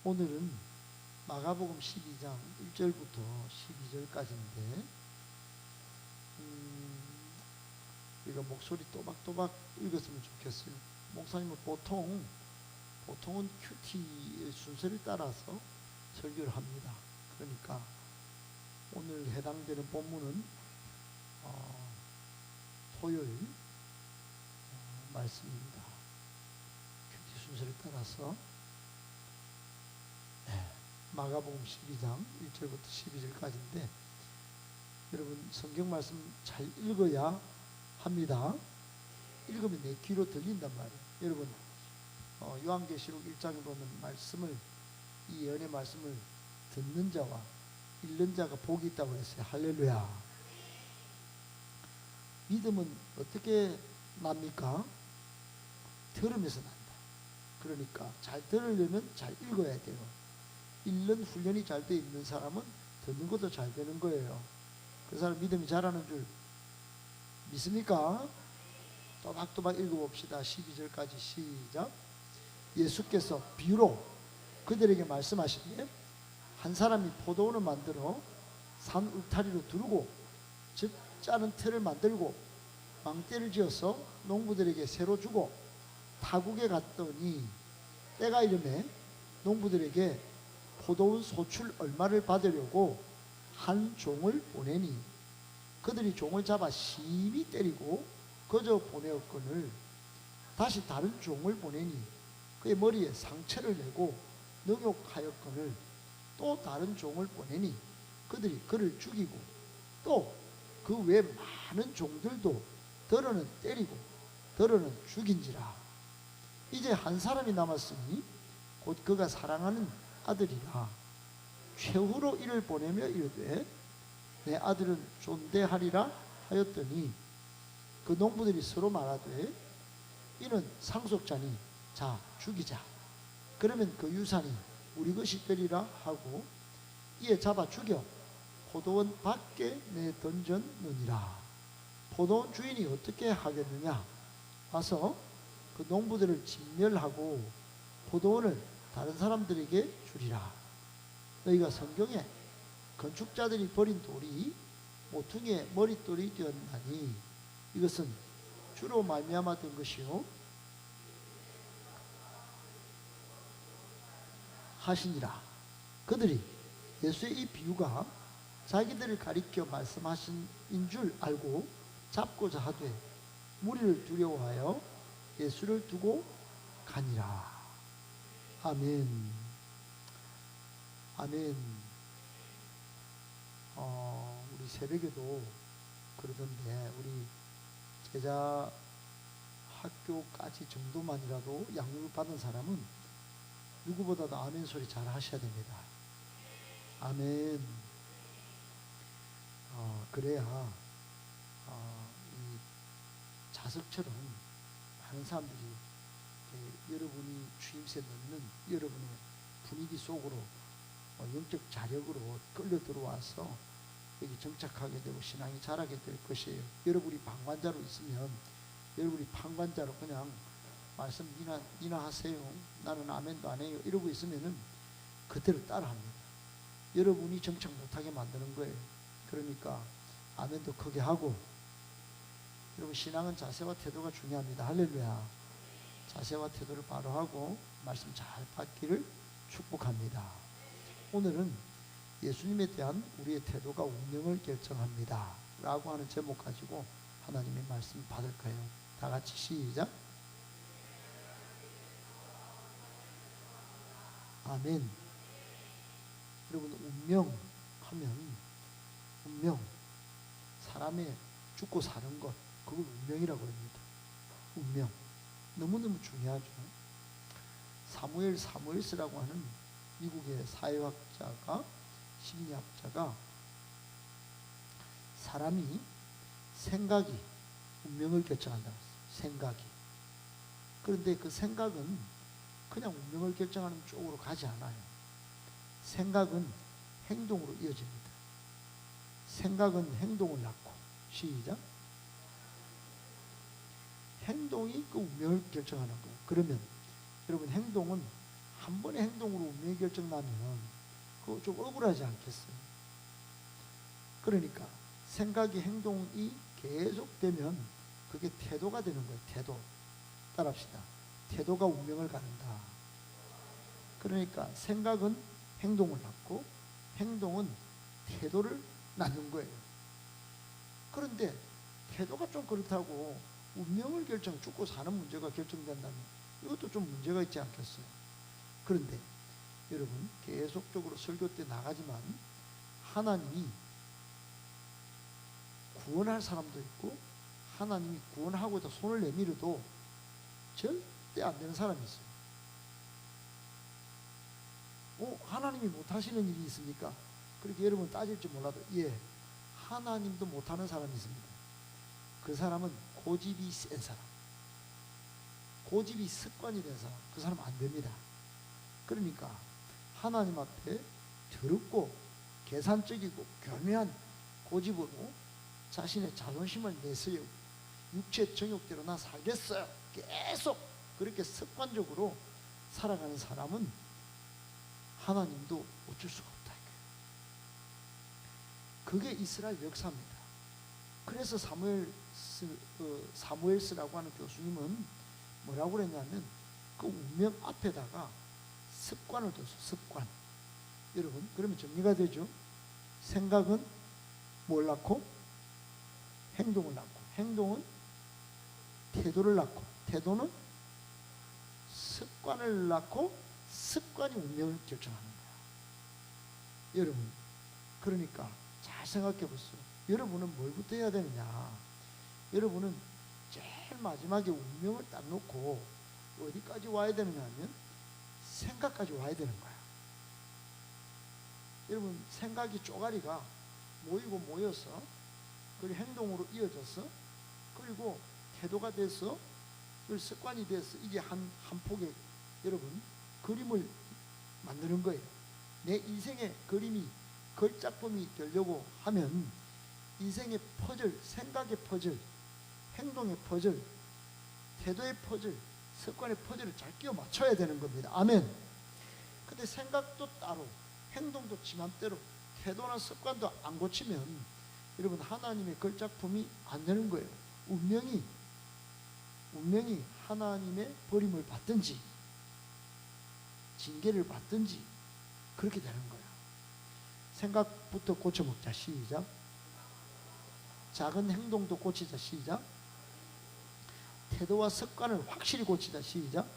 오늘은 마가복음 12장 1절부터 12절까지인데 우리가 목소리 또박또박 읽었으면 좋겠어요. 목사님은 보통은 큐티의 순서를 따라서 설교를 합니다. 그러니까 오늘 해당되는 본문은 토요일 말씀입니다. 큐티 순서를 따라서 마가복음 12장 1절부터 12절까지인데 여러분 성경 말씀 잘 읽어야 합니다. 읽으면 내 귀로 들린단 말이에요. 여러분 요한계시록 1장에 보면 말씀을, 이 예언의 말씀을 듣는 자와 읽는 자가 복이 있다고 그랬어요. 할렐루야. 믿음은 어떻게 납니까? 들으면서 난다. 그러니까 잘 들으려면 잘 읽어야 돼요. 읽는 훈련이 잘 돼 있는 사람은 듣는 것도 잘 되는 거예요. 그 사람 믿음이 자라는 줄 믿습니까? 또박또박 읽어봅시다. 12절까지 시작. 예수께서 비유로 그들에게 말씀하시기에 한 사람이 포도원을 만들어 산 울타리로 두르고 즉 짜는 틀을 만들고 망대를 지어서 농부들에게 새로 주고 타국에 갔더니 때가 이르매 농부들에게 포도원 소출 얼마를 받으려고 한 종을 보내니 그들이 종을 잡아 심히 때리고 거저 보내었거늘 다시 다른 종을 보내니 그의 머리에 상처를 내고 능욕하였거늘 또 다른 종을 보내니 그들이 그를 죽이고 또 그 외 많은 종들도 더러는 때리고 더러는 죽인지라. 이제 한 사람이 남았으니 곧 그가 사랑하는 아들이라. 최후로 이를 보내며 이르되 내 아들은 존대하리라 하였더니 그 농부들이 서로 말하되 이는 상속자니 자 죽이자. 그러면 그 유산이 우리 것이 되리라 하고 이에 잡아 죽여 포도원 밖에 내던졌느니라. 포도원 주인이 어떻게 하겠느냐? 와서 그 농부들을 진멸하고 포도원을 다른 사람들에게 주리라. 너희가 성경에 건축자들이 버린 돌이 모퉁이의 머릿돌이 되었나니 이것은 주로 말미암아 된 것이요 하시니라. 그들이 예수의 이 비유가 자기들을 가리켜 말씀하신 인 줄 알고 잡고자 하되 무리를 두려워하여 예수를 두고 가니라. 아멘. 아멘. 우리 새벽에도 그러던데 우리 제자 학교까지 정도만이라도 양육을 받은 사람은 누구보다도 아멘 소리 잘 하셔야 됩니다. 아멘. 그래야 이 자석처럼 많은 사람들이 여러분이 주임새 넣는 여러분의 분위기 속으로 영적 자력으로 끌려 들어와서 여기 정착하게 되고 신앙이 자라게 될 것이에요. 여러분이 방관자로 있으면 여러분이 방관자로 그냥 말씀 니나 하세요. 나는 아멘도 안 해요. 이러고 있으면은 그대로 따라합니다. 여러분이 정착 못하게 만드는 거예요. 그러니까 아멘도 크게 하고. 여러분 신앙은 자세와 태도가 중요합니다. 할렐루야. 자세와 태도를 바로 하고 말씀 잘 받기를 축복합니다. 오늘은 예수님에 대한 우리의 태도가 운명을 결정합니다 라고 하는 제목 가지고 하나님의 말씀 받을 거예요. 다 같이 시작. 아멘. 여러분 운명 하면 운명, 사람의 죽고 사는 것, 그걸 운명이라고 합니다. 운명 너무너무 중요하죠. 사무엘스라고 하는 미국의 사회학자가, 심리학자가 사람이 생각이 운명을 결정한다고 했어요. 생각이. 그런데 그 생각은 그냥 운명을 결정하는 쪽으로 가지 않아요. 생각은 행동으로 이어집니다. 생각은 행동을 낳고. 시작. 행동이 그 운명을 결정하는 거예요. 그러면 여러분 행동은 한 번의 행동으로 운명이 결정나면 그거 좀 억울하지 않겠어요? 그러니까 생각이 행동이 계속되면 그게 태도가 되는 거예요. 태도. 따라합시다. 태도가 운명을 가른다. 그러니까 생각은 행동을 낳고 행동은 태도를 낳는 거예요. 그런데 태도가 좀 그렇다고 운명을 죽고 사는 문제가 결정된다면 이것도 좀 문제가 있지 않겠어요? 그런데 여러분 계속적으로 설교 때 나가지만 하나님이 구원할 사람도 있고 하나님이 구원하고도 손을 내밀어도 절대 안 되는 사람이 있어요. 하나님이 못하시는 일이 있습니까? 그렇게 여러분 따질지 몰라도 예, 하나님도 못하는 사람이 있습니다. 그 사람은 고집이 센 사람, 고집이 습관이 된 사람, 그 사람 안 됩니다. 그러니까 하나님 앞에 더럽고 계산적이고 교묘한 고집으로 자신의 자존심을 내세우고 육체 정욕대로 나 살겠어요 계속 그렇게 습관적으로 살아가는 사람은 하나님도 어쩔 수가 없다. 그게 이스라엘 역사입니다. 그래서 사무엘스라고 하는 교수님은 뭐라고 그랬냐면 그 운명 앞에다가 습관을 뒀어. 습관. 여러분 그러면 정리가 되죠. 생각은 뭘 낳고 행동을 낳고 행동은 태도를 낳고 태도는 습관을 낳고 습관이 운명을 결정하는 거야. 여러분 그러니까 잘 생각해 보세요. 여러분은 뭘부터 해야 되느냐. 여러분은 제일 마지막에 운명을 딱 놓고 어디까지 와야 되느냐 하면 생각까지 와야 되는 거야. 여러분 생각이 쪼가리가 모이고 모여서 그리고 행동으로 이어져서 그리고 태도가 돼서 그리고 습관이 돼서 이게 한 폭의 여러분 그림을 만드는 거예요. 내 인생의 그림이 걸작품이 되려고 하면 인생의 퍼즐, 생각의 퍼즐, 행동의 퍼즐, 태도의 퍼즐, 습관의 퍼즐을 잘 끼워 맞춰야 되는 겁니다. 아멘. 근데 생각도 따로 행동도 지맘대로 태도나 습관도 안 고치면 여러분 하나님의 걸작품이 안 되는 거예요. 운명이 하나님의 버림을 받든지 징계를 받든지 그렇게 되는 거예요. 생각부터 고쳐먹자. 시작. 작은 행동도 고치자. 시작. 태도와 습관을 확실히 고치자. 시작.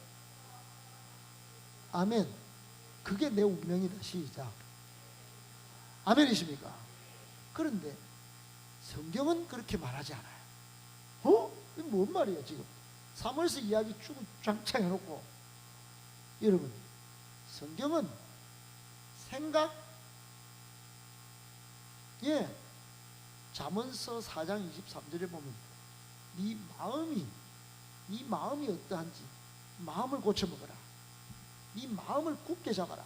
아멘. 그게 내 운명이다. 시작. 아멘이십니까? 그런데 성경은 그렇게 말하지 않아요. 이게 뭔 말이야 지금? 사무엘서 이야기 쭉 장창 해놓고 여러분 성경은 생각 잠언서 4장 23절에 보면 네 마음이 어떠한지 마음을 고쳐먹어라. 네 마음을 굳게 잡아라.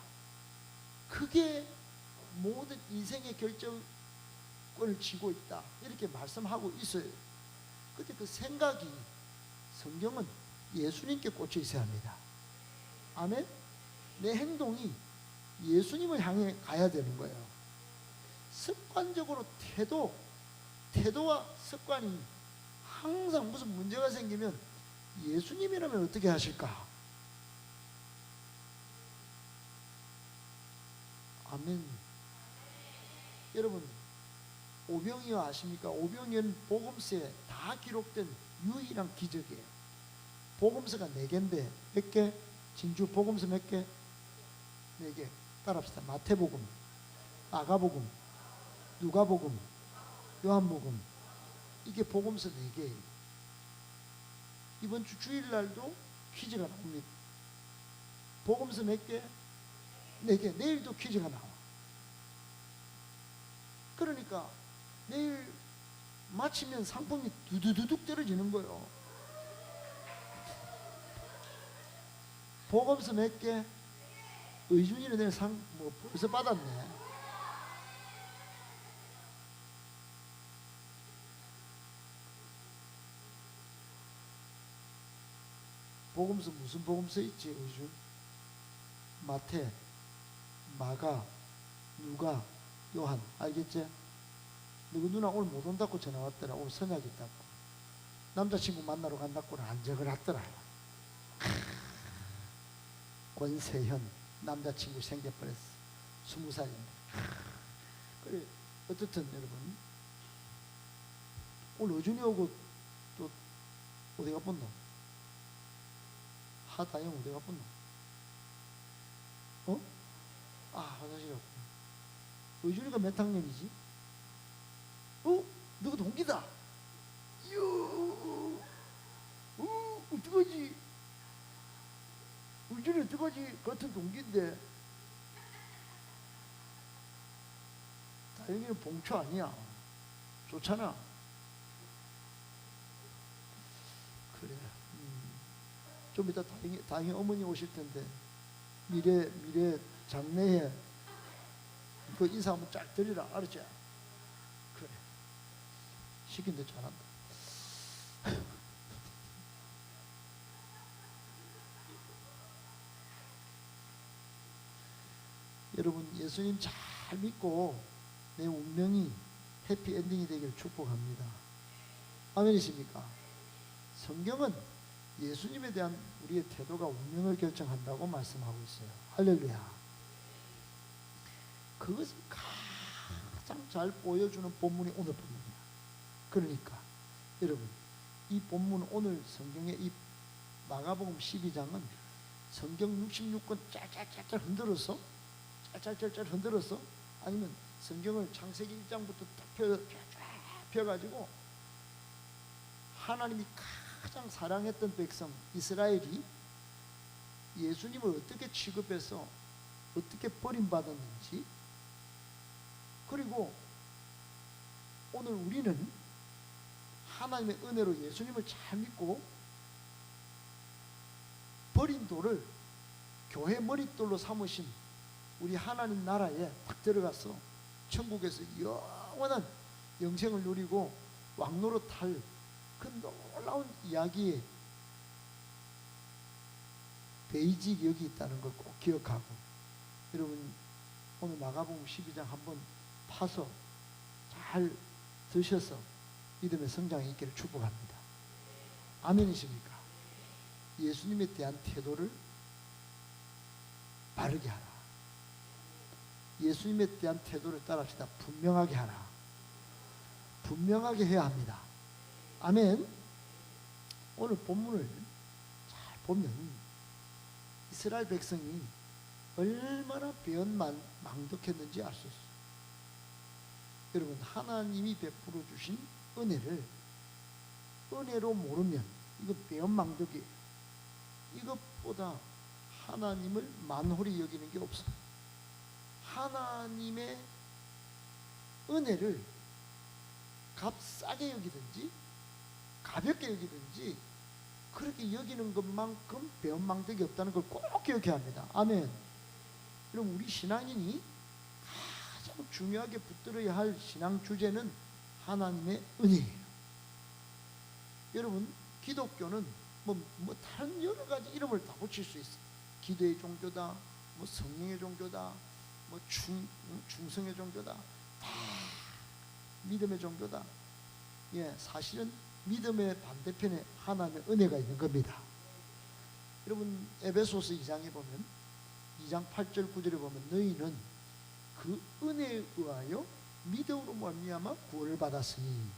그게 모든 인생의 결정권을 쥐고 있다. 이렇게 말씀하고 있어요. 근데 그 생각이 성경은 예수님께 꽂혀 있어야 합니다. 아멘? 내 행동이 예수님을 향해 가야 되는 거예요. 습관적으로 태도와 습관이 항상 무슨 문제가 생기면 예수님이라면 어떻게 하실까? 아멘. 여러분 오병이어 아십니까? 오병이어는 복음서에 다 기록된 유일한 기적이에요. 복음서가 4개인데 몇 개? 진주 복음서 몇 개? 4개. 따라합시다. 마태복음, 마가복음, 누가복음, 요한복음. 이게 복음서 4개예요. 이번 주 주일날도 퀴즈가 나옵니다. 복음서 몇 개? 4개. 내일도 퀴즈가 나와. 그러니까 내일 마치면 상품이 두두두둑 떨어지는 거예요. 복음서 몇 개? 의준이는 내일 상 벌써 받았네. 복음서 무슨 복음서 있지 의준? 마태, 마가, 누가, 요한. 알겠지? 너희 누나 오늘 못 온다고 전화 왔더라. 오늘 선약 있다고. 남자친구 만나러 간다고는 안 적어놨더라. 권세현 남자친구 생겨버렸어. 20살인데. 그래, 어떻든 여러분, 오늘 어준이 오고 또 어디 가본노? 하다영 어디 가본노? 어? 아, 화장실 갔구나. 어준이가 몇 학년이지? 어? 너가 동기다. 이야, 어떡하지? 어준이 어떡하지? 같은 동기인데. 다영이는 봉초 아니야. 좋잖아. 그래. 좀 이따 다행히 어머니 오실 텐데 미래 장래에 그 인사 한번 쫙 드리라. 알았지? 그래. 시킨 데 잘한다. 여러분, 예수님 잘 믿고 내 운명이 해피엔딩이 되기를 축복합니다. 아멘이십니까? 성경은 예수님에 대한 우리의 태도가 운명을 결정한다고 말씀하고 있어요. 할렐루야. 그것을 가장 잘 보여주는 본문이 오늘 본문이야. 그러니까 여러분, 이 본문, 오늘 성경의 이 마가복음 12장은 성경 66권 짤짤짤짤 흔들어서 아니면 성경을 창세기 1장부터 딱 펴가지고 하나님이 가장 사랑했던 백성 이스라엘이 예수님을 어떻게 취급해서 어떻게 버림받았는지, 그리고 오늘 우리는 하나님의 은혜로 예수님을 잘 믿고 버린 돌을 교회 머릿돌로 삼으신 우리 하나님 나라에 딱 들어가서 천국에서 영원한 영생을 누리고 왕노릇 할 그 놀라운 이야기에 베이직 여기 있다는 걸 꼭 기억하고, 여러분 오늘 마가복음 12장 한번 파서 잘 드셔서 믿음의 성장이 있기를 축복합니다. 아멘이십니까? 예수님에 대한 태도를 바르게 하라. 예수님에 대한 태도를 따라합시다. 분명하게 하라. 분명하게 해야 합니다. 아멘. 오늘 본문을 잘 보면 이스라엘 백성이 얼마나 배은망덕했는지 알 수 있어요. 여러분, 하나님이 베풀어 주신 은혜로 모르면 이거 배은망덕이에요. 이것보다 하나님을 만홀히 여기는 게 없어요. 하나님의 은혜를 값싸게 여기든지 가볍게 여기든지 그렇게 여기는 것만큼 배은망덕이 없다는 걸 꼭 기억해야 합니다. 아멘. 여러분, 우리 신앙인이 가장 중요하게 붙들어야 할 신앙 주제는 하나님의 은혜예요. 여러분, 기독교는 뭐 다른 여러 가지 이름을 다 붙일 수 있어요. 기도의 종교다, 뭐 성령의 종교다, 뭐 중성의 종교다, 다 믿음의 종교다. 예, 사실은 믿음의 반대편에 하나님의 은혜가 있는 겁니다. 여러분, 에베소서 2장에 보면 2장 8절 9절에 보면 너희는 그 은혜에 의하여 믿음으로 말미암아 구원을 받았으니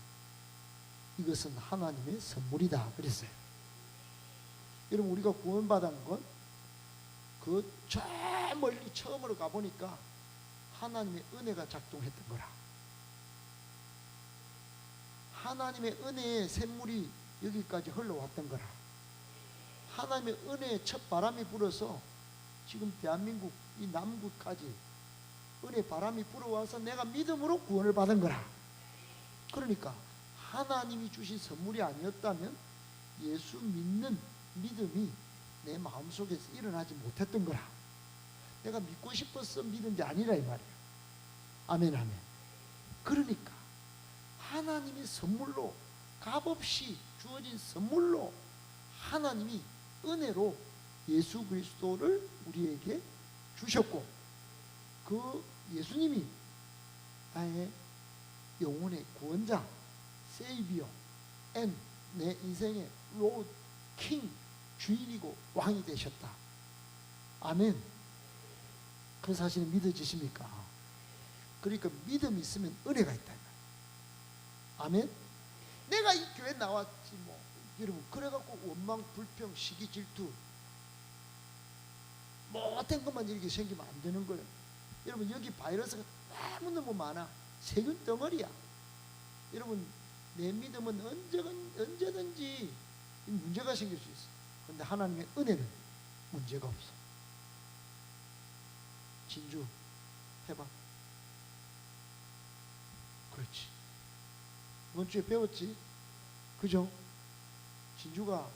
이것은 하나님의 선물이다 그랬어요. 여러분, 우리가 구원받은 건 그 저 멀리 처음으로 가보니까 하나님의 은혜가 작동했던 거라. 하나님의 은혜의 샘물이 여기까지 흘러왔던 거라. 하나님의 은혜의 첫 바람이 불어서 지금 대한민국 이 남구까지 은혜 바람이 불어와서 내가 믿음으로 구원을 받은 거라. 그러니까 하나님이 주신 선물이 아니었다면 예수 믿는 믿음이 내 마음속에서 일어나지 못했던 거라. 내가 믿고 싶어서 믿은 게 아니라 이 말이에요. 아멘 아멘. 그러니까 하나님의 선물로, 값없이 주어진 선물로 하나님이 은혜로 예수 그리스도를 우리에게 주셨고, 그 예수님이 나의 영혼의 구원자, 세이비어, 앤 내 인생의 로드, 킹, 주인이고 왕이 되셨다. 아멘. 그 사실은 믿어지십니까? 그러니까 믿음이 있으면 은혜가 있다. 아멘. 내가 이 교회 나왔지 뭐 여러분 그래갖고 원망, 불평, 시기, 질투 못된 것만 이렇게 생기면 안 되는 거예요. 여러분 여기 바이러스가 너무너무 많아. 세균 덩어리야. 여러분 내 믿음은 언제든지 문제가 생길 수 있어. 그런데 하나님의 은혜는 문제가 없어. 진주 해봐. 그렇지. 이번 주에 배웠지? 그죠? 진주가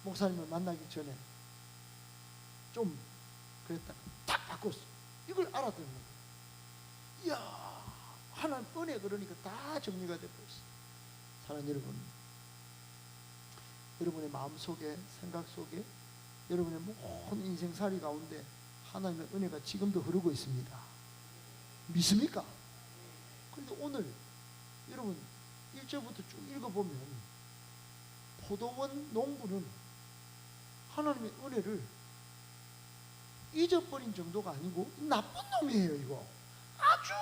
목사님을 만나기 전에 좀 그랬다가 딱 바꿨어. 이걸 알아듣는 거야. 이야, 하나님 은혜 그러니까 다 정리가 되고 있어. 사랑하는 여러분, 여러분의 마음속에, 생각 속에, 여러분의 모든 인생살이 가운데 하나님의 은혜가 지금도 흐르고 있습니다. 믿습니까? 그런데 오늘 여러분 1절부터 쭉 읽어보면 포도원 농부는 하나님의 은혜를 잊어버린 정도가 아니고 나쁜 놈이에요. 이거 아주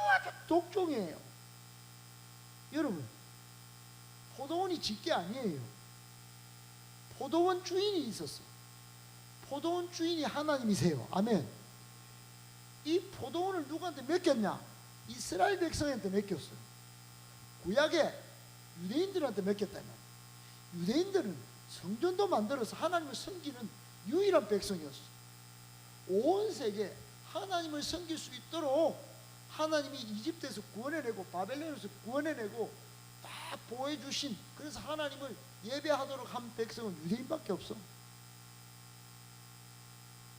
독종이에요. 여러분 포도원이 짓게 아니에요. 포도원 주인이 있었어. 포도원 주인이 하나님이세요. 아멘. 이 포도원을 누구한테 맡겼냐? 이스라엘 백성한테 맡겼어요. 구약에 유대인들한테 맡겼다. 유대인들은 성전도 만들어서 하나님을 섬기는 유일한 백성이었어. 온 세계 하나님을 섬길 수 있도록 하나님이 이집트에서 구원해내고 바벨론에서 구원해내고 다 보호해주신, 그래서 하나님을 예배하도록 한 백성은 유대인밖에 없어.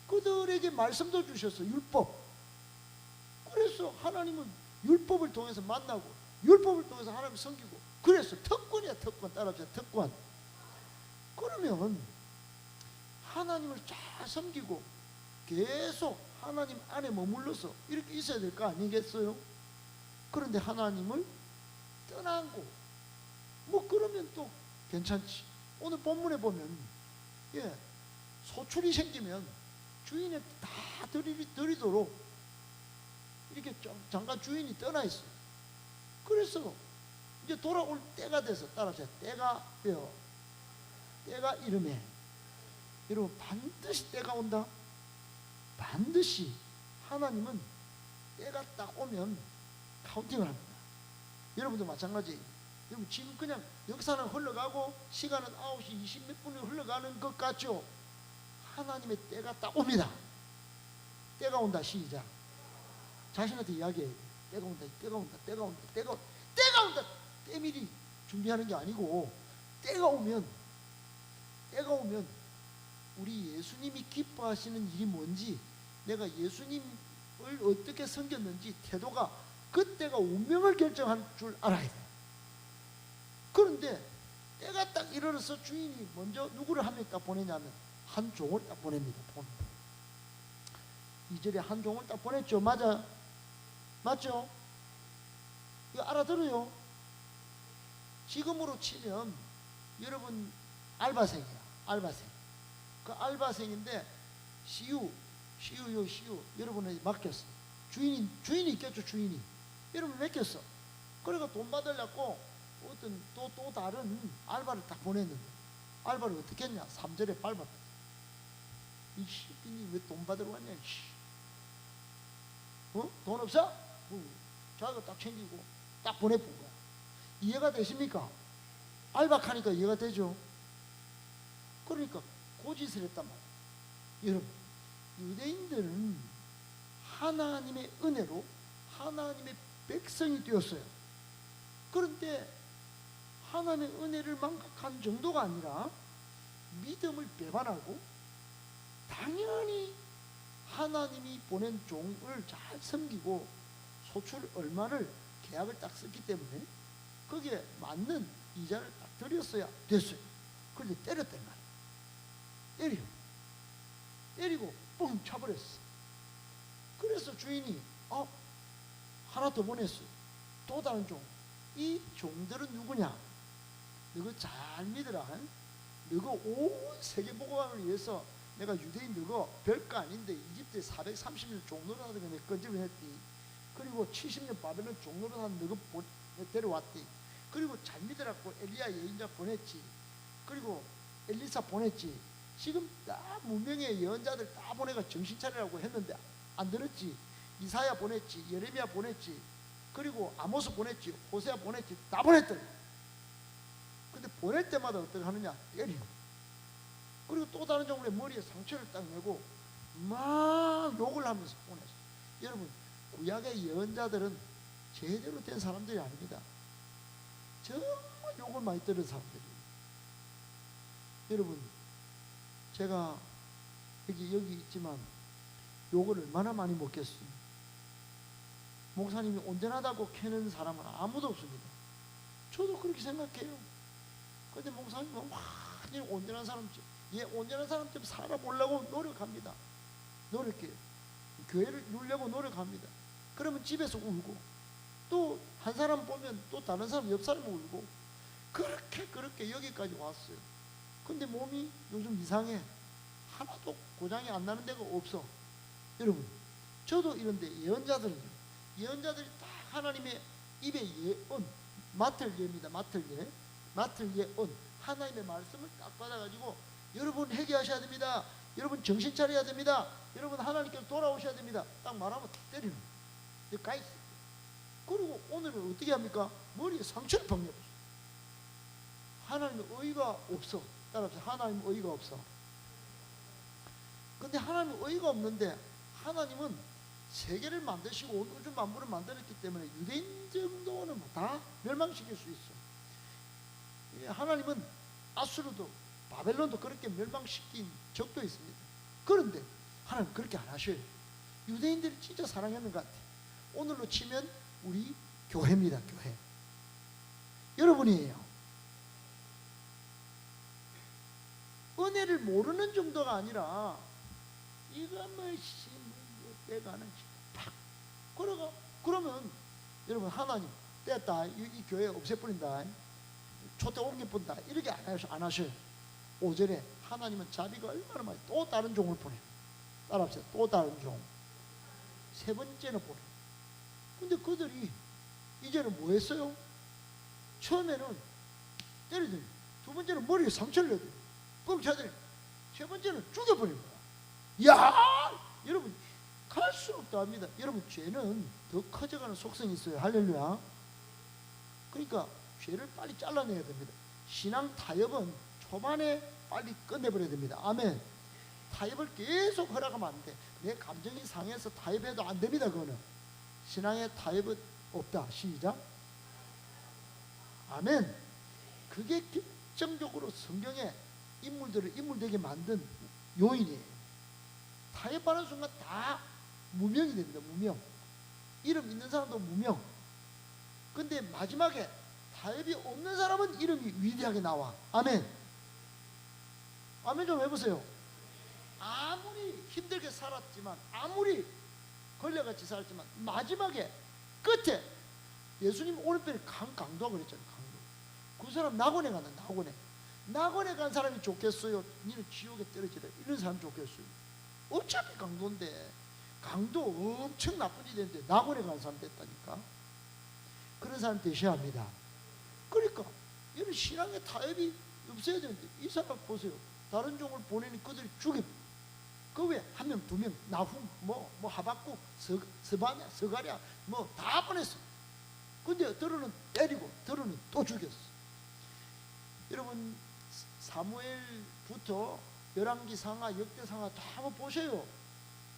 그들에게 말씀도 주셨어. 율법. 그래서 하나님은 율법을 통해서 만나고 율법을 통해서 하나님을 섬기고, 그래서 특권이야. 특권. 따라합시다. 특권. 그러면 하나님을 잘 섬기고 계속 하나님 안에 머물러서 이렇게 있어야 될 거 아니겠어요? 그런데 하나님을 떠나고 뭐 그러면 또 괜찮지. 오늘 본문에 보면 소출이 생기면 주인에 다 드리도록 이렇게 잠깐 주인이 떠나 있어요. 그래서 이제 돌아올 때가 돼서, 따라하세요. 때가 왜요? 때가 이름에. 여러분 반드시 때가 온다. 반드시 하나님은 때가 딱 오면 카운팅을 합니다. 여러분도 마찬가지. 여러분 지금 그냥 역사는 흘러가고 시간은 9시 20 몇 분이 흘러가는 것 같죠? 하나님의 때가 딱 옵니다. 때가 온다. 시작. 자신한테 이야기해. 때가 온다. 때가 온다. 때가 온다. 때가 온다. 때밀이 준비하는 게 아니고 때가 오면 우리 예수님이 기뻐하시는 일이 뭔지, 내가 예수님을 어떻게 섬겼는지 태도가 그때가 운명을 결정할 줄 알아야 돼. 그런데 때가 딱 이르러서 주인이 먼저 누구를 한 명 딱 보내냐면 한 종을 딱 보냅니다. 2절에 한 종을 딱 보냈죠. 맞죠? 이거 알아들어요? 지금으로 치면 여러분 알바생이야. 알바생. 그 알바생인데 시유 여러분에게 맡겼어. 주인이 있겠죠. 주인이 여러분 맡겼어. 그러니까 돈 받으려고 어떤 또 다른 알바를 딱 보냈는데, 알바를 어떻게 했냐? 3절에 밟았다. 이 시빈이 왜 돈 받으러 왔냐? 돈 없어? 자기가 딱 챙기고 딱 보내본 거야. 이해가 되십니까? 알바하니까 이해가 되죠? 그러니까 고짓을 했단 말이에요. 여러분, 유대인들은 하나님의 은혜로 하나님의 백성이 되었어요. 그런데 하나님의 은혜를 망각한 정도가 아니라 믿음을 배반하고 당연히 하나님이 보낸 종을 잘 섬기고 소출 얼마를 계약을 딱 썼기 때문에 거기에 맞는 이자를 딱 드렸어야 됐어요. 그런데 때렸단 말이에요. 때리고 뻥 차버렸어. 그래서 주인이 하나 더 보냈어요. 또 다른 종. 이 종들은 누구냐? 너거 잘 믿으라. 너거 온 세계 복음을 위해서 내가 유대인 너거 별거 아닌데 이집트에 430년 종노릇하던 거 내가 건져냈디. 그리고 70년 바벨론 종노릇한 너거 데려왔디. 그리고 잘 믿으라고 엘리야 예언자 보냈지. 그리고 엘리사 보냈지. 지금 다 무명의 예언자들 다 보내가 정신 차리라고 했는데 안 들었지. 이사야 보냈지. 예레미야 보냈지. 그리고 아모스 보냈지. 호세아 보냈지. 다 보냈더니 근데 보낼 때마다 어떻게 하느냐? 때리고. 그리고 또 다른 종류의 머리에 상처를 딱 내고 막 욕을 하면서 보냈어요. 여러분, 구약의 예언자들은 제대로 된 사람들이 아닙니다. 정말 욕을 많이 들은 사람들이에요. 여러분, 제가 여기 있지만 욕을 얼마나 많이 먹겠어요. 목사님이 온전하다고 캐는 사람은 아무도 없습니다. 저도 그렇게 생각해요. 근데 목사님은 완전히 온전한 사람처럼, 온전한 사람처럼 살아보려고 노력합니다. 노력해요. 교회를 누리려고 노력합니다. 그러면 집에서 울고, 또 한 사람 보면 또 다른 사람, 옆 사람 울고, 그렇게 여기까지 왔어요. 근데 몸이 요즘 이상해. 하나도 고장이 안 나는 데가 없어. 여러분, 저도 이런데 예언자들이 다 하나님의 입에 예언, 맡을 예입니다. 맡을 예언, 하나님의 말씀을 딱 받아가지고 여러분 회개하셔야 됩니다. 여러분 정신 차려야 됩니다. 여러분 하나님께로 돌아오셔야 됩니다. 딱 말하면 딱 때리는 거예요. 가 있어요. 그리고 오늘은 어떻게 합니까? 머리에 상처를 팍 내버렸어요. 하나님의 의가 없어. 따라서 하나님의 의가 없어. 근데 하나님의 의가 없는데 하나님은 세계를 만드시고 온 우주 만물을 만들었기 때문에 유대인 정도는 다 멸망시킬 수 있어. 하나님은 아수르도 바벨론도 그렇게 멸망시킨 적도 있습니다. 그런데 하나님 그렇게 안 하셔요. 유대인들이 진짜 사랑했는 것 같아요. 오늘로 치면 우리 교회입니다. 교회. 여러분이에요. 은혜를 모르는 정도가 아니라 이거 때가 안 팍 걸어가. 그러면 여러분 하나님 됐다. 이 교회 없애버린다. 초대 옮겨본다. 이렇게 안 하셔요. 5절에 하나님은 자비가 얼마나 많이 또 다른 종을 보내요. 따라합시다. 또 다른 종. 세 번째는 보내요. 근데 그들이 이제는 뭐 했어요? 처음에는 때려들이, 두 번째는 머리에 상처를 내더니 뻥 차더니 세 번째는 죽여버린 거야. 야, 여러분 갈 수 없다 합니다. 여러분 죄는 더 커져가는 속성이 있어요. 할렐루야. 그러니까 죄를 빨리 잘라내야 됩니다. 신앙 타협은 초반에 빨리 끝내버려야 됩니다. 아멘. 타협을 계속 허락하면 안 돼. 내 감정이 상해서 타협해도 안 됩니다. 그거는 신앙의 타협은 없다. 시작. 아멘. 그게 결정적으로 성경에 인물들을 인물되게 만든 요인이에요. 타협하는 순간 다 무명이 됩니다. 무명. 이름 있는 사람도 무명. 근데 마지막에 타협이 없는 사람은 이름이 위대하게 나와. 아멘. 아멘 좀 해보세요. 아무리 힘들게 살았지만, 아무리 걸려같이 살았지만 마지막에 끝에 예수님 오른편에 강도가 그랬잖아요. 강도. 그 사람 낙원에 가는, 낙원에 간 사람이 좋겠어요? 니는 지옥에 떨어지라 이런 사람 좋겠어요? 어차피 강도인데, 강도 엄청 나쁜 짓 했는데 낙원에 간 사람 됐다니까. 그런 사람 되셔야 합니다. 그러니까 이런 신앙의 타협이 없어야 되는데 이 사람 보세요. 다른 종을 보내니 그들이 죽여. 그 외에 한 명, 두 명, 나훔, 뭐 하박국, 스바냐, 스가랴 뭐 다 보냈어. 근데 들어는 때리고 들어는 또 죽였어. 여러분 사무엘부터 열왕기 상하, 역대 상하 다 한번 보세요.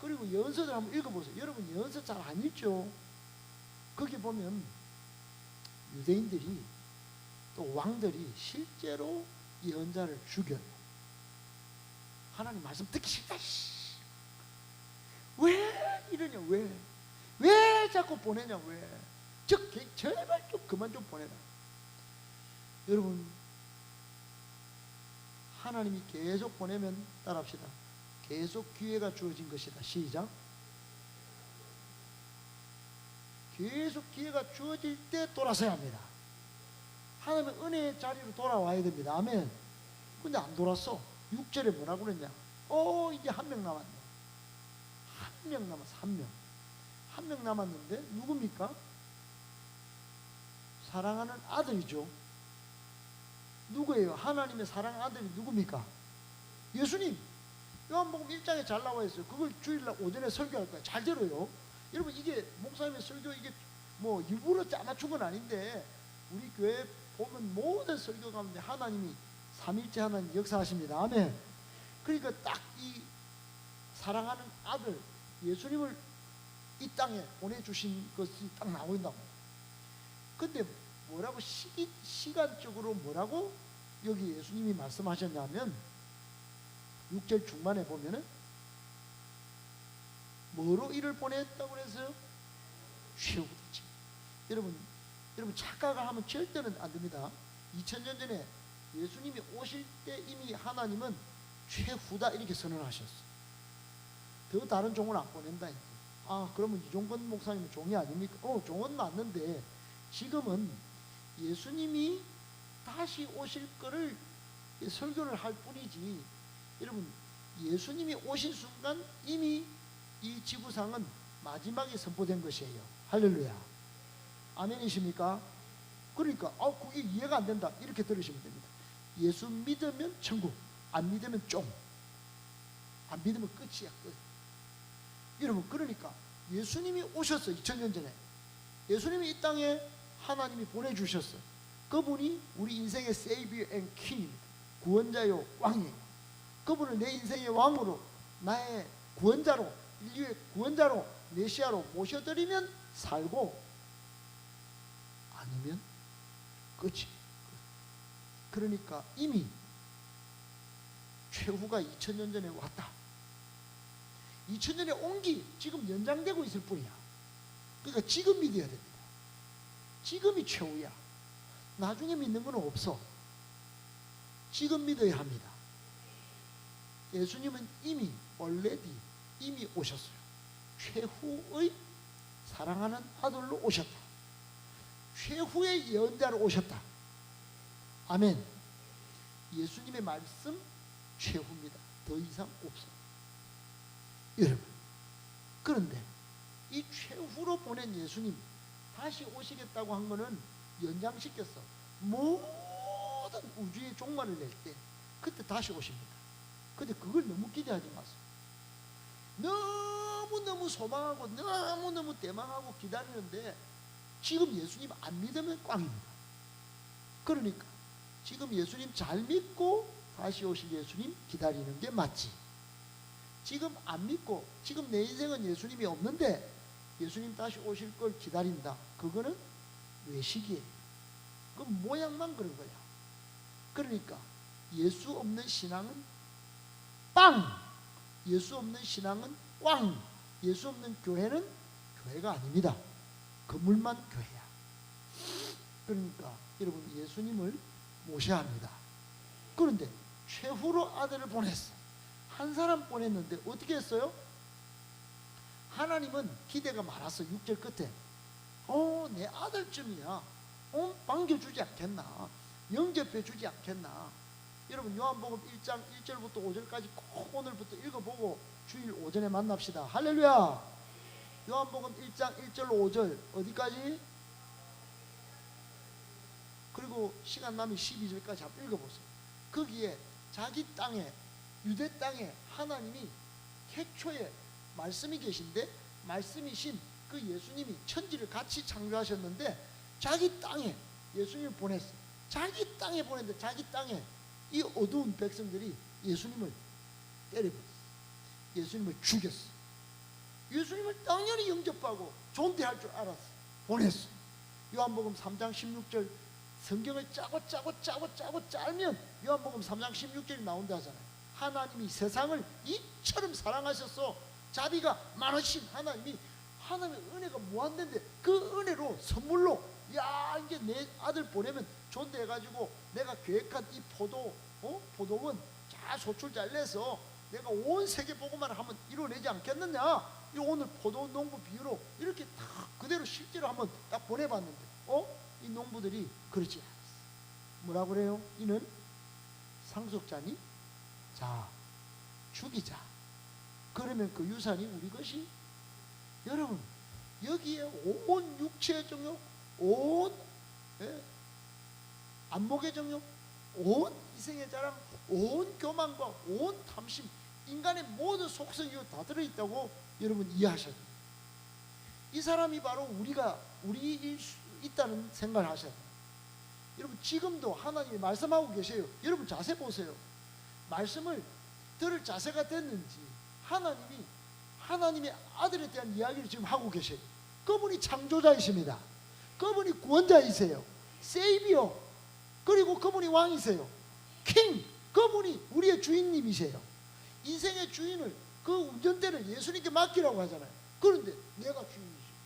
그리고 예언서들 한번 읽어보세요. 여러분 예언서 잘 안 읽죠? 거기 보면 유대인들이 또 왕들이 실제로 예언자를 죽여요. 하나님 말씀 듣기 싫다. 왜 이러냐? 왜 자꾸 보내냐? 왜? 제발 좀 그만 좀 보내라. 여러분 하나님이 계속 보내면 따라합시다. 계속 기회가 주어진 것이다. 시작. 계속 기회가 주어질 때 돌아서야 합니다. 하나님의 은혜의 자리로 돌아와야 됩니다. 아멘. 근데 안 돌았어. 6절에 뭐라고 그랬냐? 이제 한 명 남았네. 한 명 남았어. 한 명 남았는데 누굽니까? 사랑하는 아들이죠. 누구예요? 하나님의 사랑하는 아들이 누굽니까? 예수님. 요한복음 1장에 잘 나와 있어요. 그걸 주일날 오전에 설교할 거예요. 잘 들어요. 여러분, 이게 목사님의 설교, 이게 뭐 일부러 짜맞춘 건 아닌데, 우리 교회 보면 모든 설교 가운데 하나님이 삼일째 하나님 역사하십니다. 아멘. 그러니까 딱 이 사랑하는 아들 예수님을 이 땅에 보내주신 것이 딱 나온다고. 근데 뭐라고 시간적으로 뭐라고 여기 예수님이 말씀하셨냐면 6절 중반에 보면은 뭐로 이를 보냈다고 그랬어요? 최후지. 여러분 착각을 하면 절대는 안 됩니다. 2000년 전에 예수님이 오실 때 이미 하나님은 최후다 이렇게 선언하셨어요. 더 다른 종을 안 보낸다. 그러면 이종건 목사님은 종이 아닙니까? 종은 맞는데 지금은 예수님이 다시 오실 거를 설교를 할 뿐이지, 여러분 예수님이 오신 순간 이미 이 지구상은 마지막에 선포된 것이에요. 할렐루야. 아멘이십니까? 그러니까 그게 이해가 안 된다 이렇게 들으시면 됩니다. 예수 믿으면 천국, 안 믿으면 쫑. 안 믿으면 끝이야, 끝. 여러분, 그러니까 예수님이 오셨어요. 2000년 전에 예수님이 이 땅에 하나님이 보내주셨어요. 그분이 우리 인생의 세이비어 앤 킹입니다. 구원자요 왕이에요. 그분을 내 인생의 왕으로, 나의 구원자로, 인류의 구원자로, 메시아로 모셔드리면 살고, 아니면 끝이. 그러니까 이미 최후가 2000년 전에 왔다. 2000년에 온 게 지금 연장되고 있을 뿐이야. 그러니까 지금 믿어야 됩니다. 지금이 최후야. 나중에 믿는 건 없어. 지금 믿어야 합니다. 예수님은 이미 이미 오셨어요. 최후의 사랑하는 아들로 오셨다. 최후의 예언자로 오셨다. 아멘. 예수님의 말씀 최후입니다. 더 이상 없어. 여러분, 그런데 이 최후로 보낸 예수님 다시 오시겠다고 한 거는 연장시켰어. 모든 우주의 종말을 낼 때 그때 다시 오십니다. 근데 그걸 너무 기대하지 마세요. 너무너무 소망하고 너무너무 대망하고 기다리는데 지금 예수님 안 믿으면 꽝입니다. 그러니까 지금 예수님 잘 믿고 다시 오실 예수님 기다리는 게 맞지. 지금 안 믿고 지금 내 인생은 예수님이 없는데 예수님 다시 오실 걸 기다린다. 그거는 외식이에요. 그 모양만 그런 거야. 그러니까 예수 없는 신앙은 빵! 예수 없는 신앙은 꽝! 예수 없는 교회는 교회가 아닙니다. 건물만 교회야. 그러니까 여러분, 예수님을 모셔야 합니다. 그런데 최후로 아들을 보냈어. 한 사람 보냈는데 어떻게 했어요? 하나님은 기대가 많았어. 6절 끝에 내 아들쯤이야. 반겨주지 않겠나, 영접해 주지 않겠나. 여러분, 요한복음 1장 1절부터 5절까지 꼭 오늘부터 읽어보고 주일 오전에 만납시다. 할렐루야. 요한복음 1장 1절로 5절 어디까지? 그리고 시간 나면 12절까지 한번 읽어보세요. 거기에 자기 땅에, 유대 땅에 하나님이 태초에 말씀이 계신데, 말씀이신 그 예수님이 천지를 같이 창조하셨는데 자기 땅에 예수님을 보냈어. 자기 땅에 보냈는데 자기 땅에 이 어두운 백성들이 예수님을 때려버렸어. 예수님을 죽였어. 예수님을 당연히 영접하고 존대할 줄 알았어. 보냈어. 요한복음 3장 16절 성경을 짜고 짜면 요한복음 3장 16절이 나온다 하잖아요. 하나님이 세상을 이처럼 사랑하셨어. 자비가 많으신 하나님의 은혜가 무한대인데 그 은혜로 선물로, 이제 내 아들 보내면 존대해가지고 내가 계획한 이 포도원 잘 소출 잘 내서 내가 온 세계 보고만 하면 이뤄내지 않겠느냐. 이 오늘 포도 농부 비유로 이렇게 딱 그대로 실제로 한번 딱 보내봤는데 이 농부들이 그렇지 않았어. 뭐라 그래요? 이는 상속자니 자 죽이자. 그러면 그 유산이 우리 것이. 여러분 여기에 온 육체의 정욕, 온 안목의 정욕, 온 이생의 자랑, 온 교만과 온 탐심, 인간의 모든 속성이 다 들어있다고 여러분 이해하셔야 돼요. 이 사람이 바로 우리일 수 있다는 생각을 하셔야 돼요. 여러분 지금도 하나님이 말씀하고 계세요. 여러분 자세 보세요. 말씀을 들을 자세가 됐는지 하나님의 아들에 대한 이야기를 지금 하고 계세요. 그분이 창조자이십니다. 그분이 구원자이세요. 세이비어. 그리고 그분이 왕이세요. 킹. 그분이 우리의 주인님이세요. 인생의 주인을 그 운전대를 예수님께 맡기라고 하잖아요. 그런데 내가 주인이시고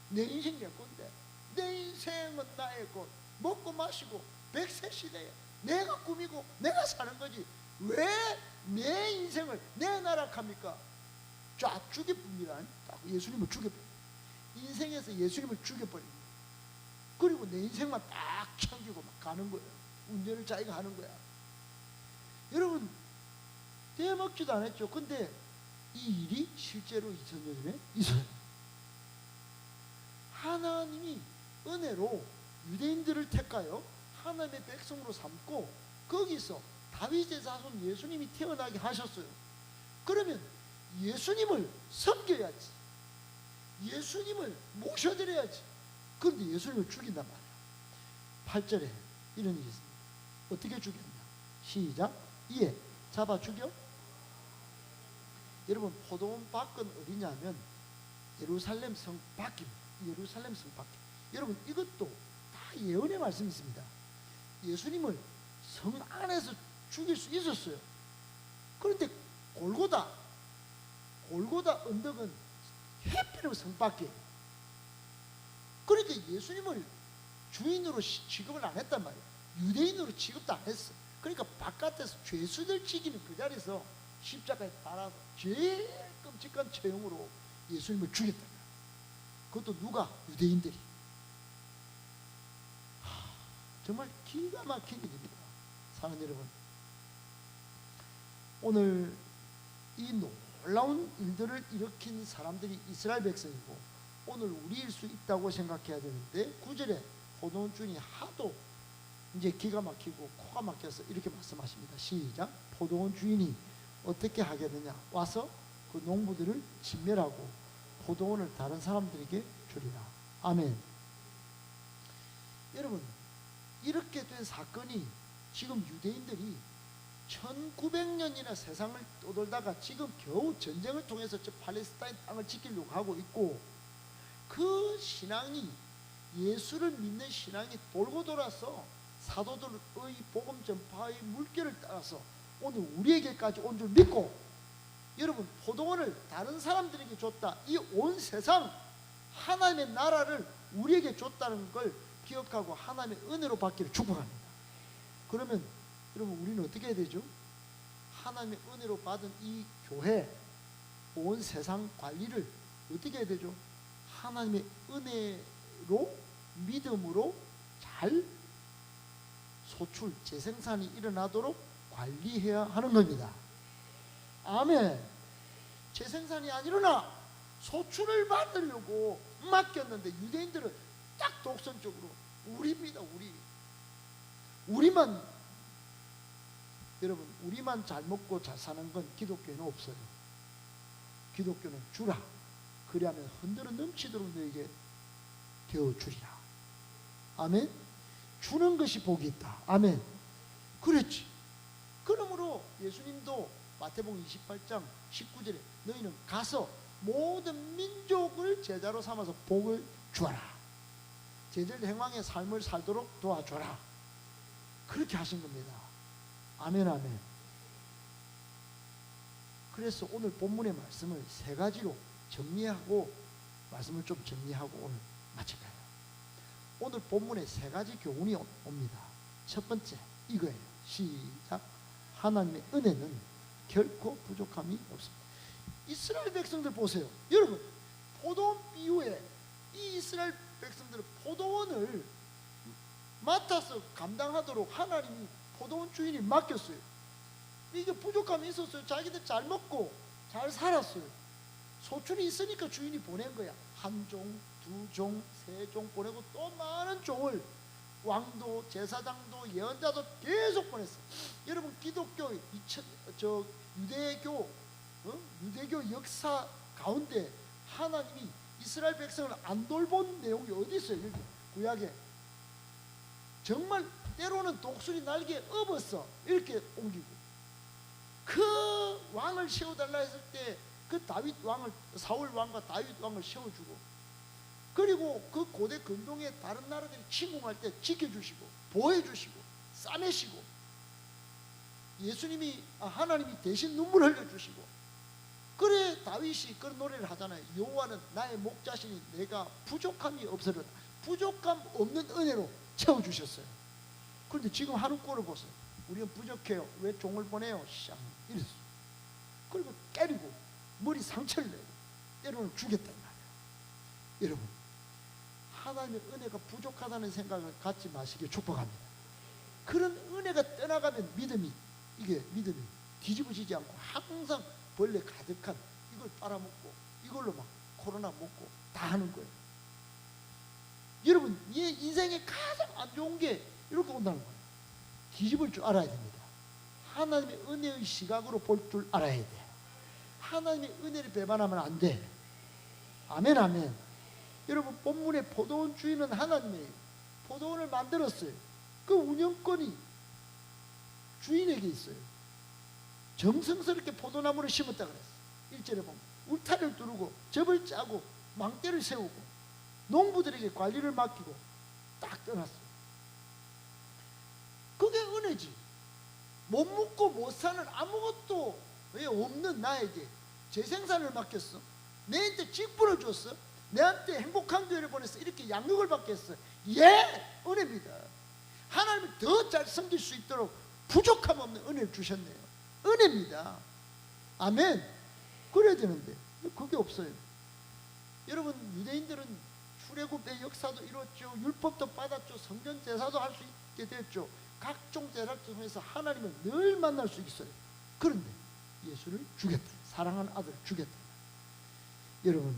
내 인생이 내 건데 내 인생은 나의 것, 먹고 마시고 100세 시대에 내가 꾸미고 내가 사는 거지 왜 내 인생을 내 나락합니까? 쫙 죽여버립니다. 딱 예수님을 죽여버립니다. 인생에서 예수님을 죽여버립니다. 그리고 내 인생만 딱 챙기고 막 가는 거예요. 운전을 자기가 하는 거야. 여러분 대먹지도 않았죠. 근데 이 일이 실제로 2000년 전에 있어요. 하나님이 은혜로 유대인들을 택하여 하나님의 백성으로 삼고 거기서 다윗의 자손 예수님이 태어나게 하셨어요. 그러면 예수님을 섬겨야지. 예수님을 모셔드려야지. 그런데 예수님을 죽인단 말이야. 8절에 이런 일이 있습니다. 어떻게 죽였냐? 시작. 이에 잡아 죽여. 여러분 포도원 밖은 어디냐면 예루살렘 성 밖입니다. 예루살렘 성 밖. 여러분 이것도 다 예언의 말씀이 있습니다. 예수님을 성 안에서 죽일 수 있었어요. 그런데 골고다 언덕은 해피름 성 밖에. 그러니까 예수님을 주인으로 취급을 안 했단 말이에요. 유대인으로 취급도 안 했어. 그러니까 바깥에서 죄수들 지기는 그 자리에서 십자가에 달아서 제일 끔찍한 처형으로 예수님을 죽였단 말이에요. 그것도 누가? 유대인들이. 정말 기가 막힌 일입니다. 사랑하는 여러분, 오늘 이 놀라운 일들을 일으킨 사람들이 이스라엘 백성이고 오늘 우리일 수 있다고 생각해야 되는데 9절에 포도원 주인이 하도 이제 기가 막히고 코가 막혀서 이렇게 말씀하십니다. 시작. 포도원 주인이 어떻게 하겠느냐? 와서 그 농부들을 진멸하고 포도원을 다른 사람들에게 주리라. 아멘. 여러분 이렇게 된 사건이 지금 유대인들이 1900년이나 세상을 떠돌다가 지금 겨우 전쟁을 통해서 저 팔레스타인 땅을 지키려고 하고 있고 그 신앙이 예수를 믿는 신앙이 돌고 돌아서 사도들의 복음 전파의 물결을 따라서 오늘 우리에게까지 온 줄 믿고 여러분 포도원을 다른 사람들에게 줬다. 이 온 세상 하나님의 나라를 우리에게 줬다는 걸 기억하고 하나님의 은혜로 받기를 축복합니다. 그러면 여러분 우리는 어떻게 해야 되죠? 하나님의 은혜로 받은 이 교회 온 세상 관리를 어떻게 해야 되죠? 하나님의 은혜로 믿음으로 잘 소출 재생산이 일어나도록 관리해야 하는 겁니다. 아멘. 재생산이 안 일어나 소출을 받으려고 맡겼는데 유대인들은 딱 독선적으로 우리입니다. 우리만 여러분 우리만 잘 먹고 잘 사는 건 기독교에는 없어요. 기독교는 주라. 그리하면 흔들어 넘치도록 너에게 되어주리라. 아멘. 주는 것이 복이 있다. 아멘. 그렇지. 그러므로 예수님도 마태복음 28장 19절에 너희는 가서 모든 민족을 제자로 삼아서 복을 주어라. 제자들 행왕의 삶을 살도록 도와줘라. 그렇게 하신 겁니다. 아멘 아멘. 그래서 오늘 본문의 말씀을 세 가지로 정리하고 말씀을 좀 정리하고 오늘 마칠까요? 오늘 본문에 세 가지 교훈이 옵니다. 첫 번째 이거예요. 시작. 하나님의 은혜는 결코 부족함이 없습니다. 이스라엘 백성들 보세요. 여러분, 포도원 비유에 이 이스라엘 백성들은 포도원을 맡아서 감당하도록 하나님이 포도원 주인이 맡겼어요. 이게 부족함이 있었어요. 자기들 잘 먹고 잘 살았어요. 소출이 있으니까 주인이 보낸 거야. 한 종, 두 종, 세 종 보내고 또 많은 종을, 왕도, 제사장도, 예언자도 계속 보냈어. 여러분, 기독교, 유대교, 유대교 역사 가운데 하나님이 이스라엘 백성을 안 돌본 내용이 어디 있어요? 여기 구약에 정말 때로는 독수리 날개에 업어서 이렇게 옮기고, 그 왕을 세워달라 했을 때 그 다윗 왕을, 사울 왕과 다윗 왕을 세워주고, 그리고 그 고대 근동의 다른 나라들이 침공할 때 지켜주시고 보호해주시고 싸매시고, 예수님이, 하나님이 대신 눈물 흘려주시고, 그래 다윗이 그런 노래를 하잖아요. 여호와는 나의 목자시니 내가 부족함이 없으리라. 부족함 없는 은혜로 채워주셨어요. 그런데 지금 하는 꼴을 보세요. 우리는 부족해요. 왜 종을 보내요? 쌍 이랬어. 그리고 때리고 머리 상처를 내고 때로는 죽였단 말이에요. 여러분, 하나님의 은혜가 부족하다는 생각을 갖지 마시길 축복합니다. 그런 은혜가 떠나가면 믿음이 뒤집어지지 않고 항상 벌레 가득한 이걸 빨아먹고 이걸로 막 코로나 먹고 다 하는 거예요. 여러분, 이 인생에 가장 안 좋은 게 이렇게 온다는 거예요. 뒤집을 줄 알아야 됩니다. 하나님의 은혜의 시각으로 볼 줄 알아야 돼. 하나님의 은혜를 배반하면 안 돼. 아멘, 아멘. 여러분, 본문의 포도원 주인은 하나님이에요. 포도원을 만들었어요. 그 운영권이 주인에게 있어요. 정성스럽게 포도나무를 심었다 그랬어. 1절에 보면 울타리를 두르고 접을 짜고 망대를 세우고 농부들에게 관리를 맡기고 딱 떠났어요. 그게 은혜지. 못 먹고 못 사는 아무것도 왜 없는 나에게 재생산을 맡겼어. 내한테 직분을 줬어. 내한테 행복한 교회를 보냈어. 이렇게 양육을 받겠어. 예, 은혜입니다. 하나님이 더 잘 섬길 수 있도록 부족함 없는 은혜를 주셨네요. 은혜입니다. 아멘. 그래야 되는데 그게 없어요. 여러분, 유대인들은 출애굽의 역사도 이뤘죠. 율법도 받았죠. 성전 제사도 할 수 있게 됐죠. 각종 제사를 통해서 하나님을 늘 만날 수 있어요. 그런데 예수를 주겠다. 사랑하는 아들을 주겠다. 여러분,